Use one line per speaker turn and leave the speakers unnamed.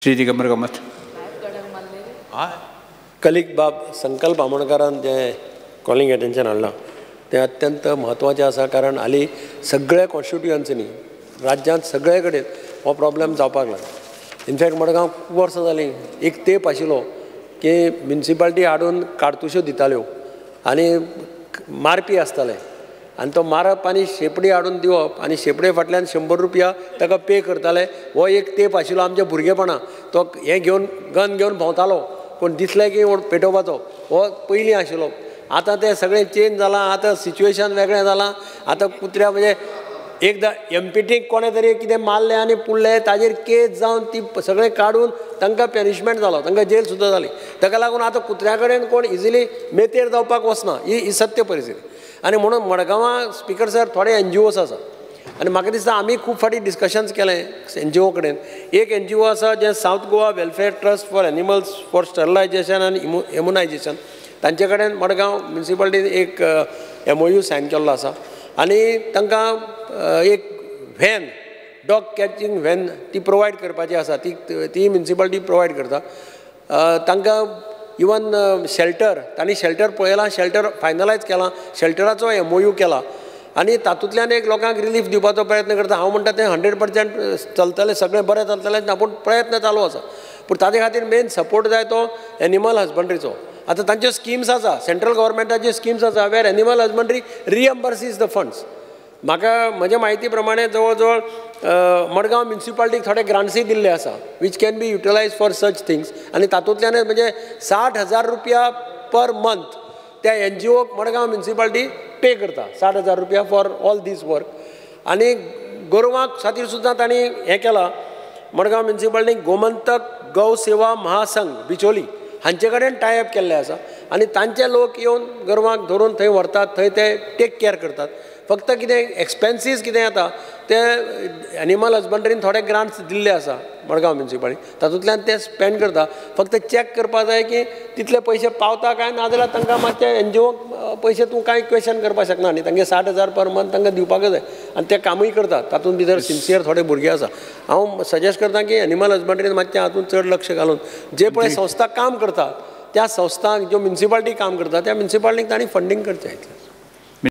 Shri Digambar Kamat.
Colleague बाब संकल्प आमोणकारान जे कॉलिंग एटेन्शन हाडलां तें अत्यंत म्हत्वाचें आसा. कारण हालीं सगळ्या कॉन्स्टिट्युएन्सीनी राज्यांत सगळे कडेन हो प्रॉब्लेम जावपाक लागला. इनफॅक्ट मडगांव खूब वर्सां जालीं एक तेप आशिल्लो की म्युनिसिपालिटी हाडून काडतुश्यो दिताल्यो आनी मारपी आसताले आनी तो मारप आनी शेपडी हाडून दिवप आनी शेपडे फाटल्यान 100 रुपया ताका पे करताले. हो एक तेप आशिल्लो आमच्या भुरगेपणां. तो हें घेवन गन घेवन भोंवतालो, कोण दिसलें की पेटोवपाचो. हो पयलीं आशिल्लो. आतां तें सगळें चेंज जालां. आतां सिच्युएशन वेगळें जालां. आतां कुत्र्या म्हणजे एकदां एमपीटीक कोणें तरी कितें मारलें आनी पुडलें ताजेर केस जावन ती सगळें काडून तांकां पॅनिशमेंट जालो, तांकां जेल सुद्दां जाली. ताका लागून आतां कुत्र्या कडेन कोण इजिली मेतेर जावपाक वचना. ही सत्य परिस्थिती. आनी म्हणून मडगांवां स्पिकर सर थोडे NGOs आसा आनी म्हाका दिसता आमी खूब फावटी डिस्कशन्स केलें NGO कडेन. एक NGO आसा जें South Goa welfare trust for animals for sterilisation आनी इम्युनायजेशन. तांचे कडेन मडगांव म्युनिसिपालिटीन एक MOU सायन केल्लो आसा आनी तांकां एक व्हॅन डॉग कॅचिंग व्हॅन ती प्रोवायड करपाची आसा. ती म्युनिसिपालिटी प्रोवायड करता. तांकां इवन शेल्टर, तांणी शेल्टर पळयलां, शेल्टर फायनलायज केलां, शेल्टराचो MOU केला आनी तातूंतल्यान एक लोकांक रिलीफ दिवपाचो प्रयत्न करता. हांव म्हणटा तें 100% चलतलें, सगळें बरें चलतलें, पूण प्रयत्न चालू आसा. पूण ताजे खातीर मेन सपोर्ट जाय तो एनिमल हजबंड्रीचो. आतां तांच्यो स्किम्स आसा, सेंट्रल गव्हर्मेंटाच्यो स्किम्स आसा वेर एनिमल हजबंड्री रिएम्बर्सीस द फंड्स. म्हाका म्हज्या म्हायती प्रमाणे जवळ जवळ मडगांव म्युनिसिपालिटीक थोडे ग्रांट्सूय दिल्ले आसा which can be utilise for such things. आनी तातूंतल्यान म्हणजे 60,000 रुपया पर मंथ त्या NGOक मडगांव म्युनिसिपालिटी पे करता. 60,000 रुपया फॉर ऑल दीस वर्क. आनी गोरवां खातीर सुद्दां तांणी हें केलां. मडगांव म्युनिसिपालिटीक गोमंतक गौ सेवा महासंघ बिचोली हांचे कडेन टायअप केल्लें आसा आनी तांचे लोक येवन गोरवांक धरून थंय व्हरतात, थंय ते टेक केअर करतात. फक्त कितें एक्सपेन्सीस कितें येता ते एनिमल हजबंड्रीन थोडे ग्रांट्स दिल्ले आसा मडगांव म्युनिसिपालिटी, तातूंतल्यान ते स्पेंड करता. फक्त चॅक करपा जाय की तितले पयशे पावता काय ना जाल्यार तांकां मातशे NGOक पयशे तूं कांय क्वेश्चन करपाक शकना न्ही. तांगे 60,000 पर मंथ तांकां दिवपाकच जाय आनी ते कामूय करतात. तातूंत भितर सिन्सियर थोडे भुरगे आसा. हांव सजेस्ट करता की एनिमल हजबंड्रीन मातशें हातूंत चड लक्ष घालून जे पळय संस्था काम करतात त्या संस्थांक ज्यो म्युनिसिपालिटी काम करता त्या म्युनिसिपालिटीक तांणी फंडींग करचें.